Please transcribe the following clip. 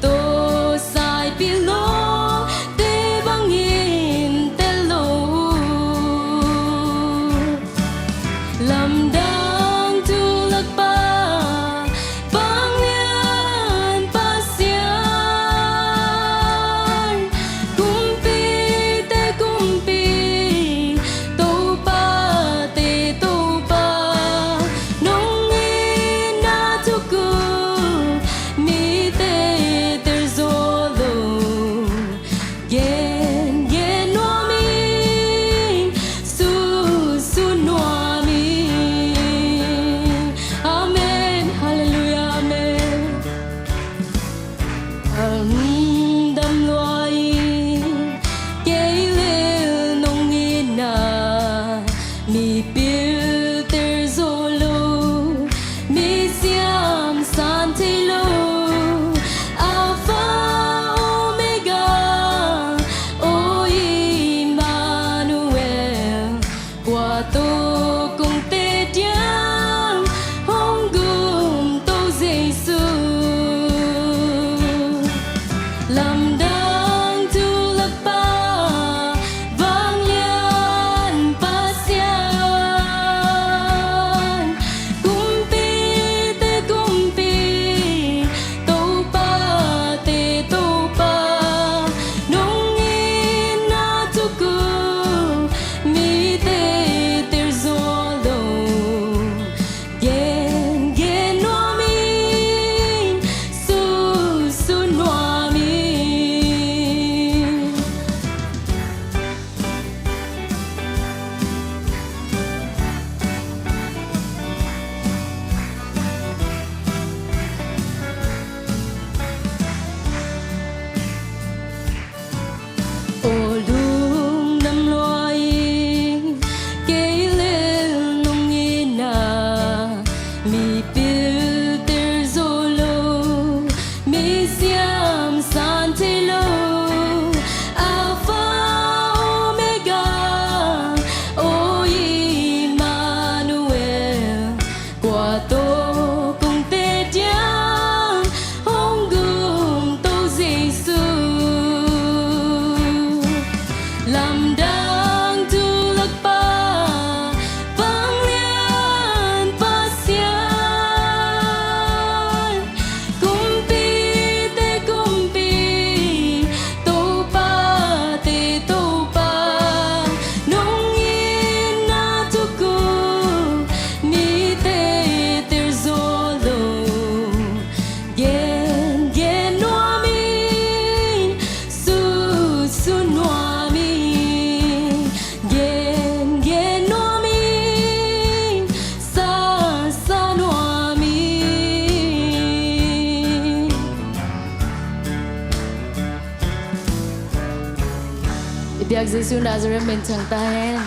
tô sai pilo te bangin te lo lam dang tu lak pa bang lian pasian kumpi te kumpi to pa nong ina tu ku mi te ter zolo gen gen no mi su su no mi amen hallelujah amen dam loai ke le nong ina mi pil ter zolo mi siam san te lo alpha omega o Emmanuel qua tô cùng te tiang hong gum tô Giêsu lam dang tu lak pa vang lian pasian kumpi te kumpi to pa nong ina tu ku mi te ter zolo gen gen no mi su su no mi ô lung nam loai ke le nong ina mi pil ter zolo mi siam san te lo alpha omega o Emmanuel qua tô cùng te tiang hong gum tô Giêsu lam dang tu lak pa vang lian pasian kumpi te kumpi to pa nong ina tu ku mi te ter zolo gen gen no mi su su no mi gen gen no mi sa sa no mi Ibiag Giêsu Nazareth bên chẳng ta hen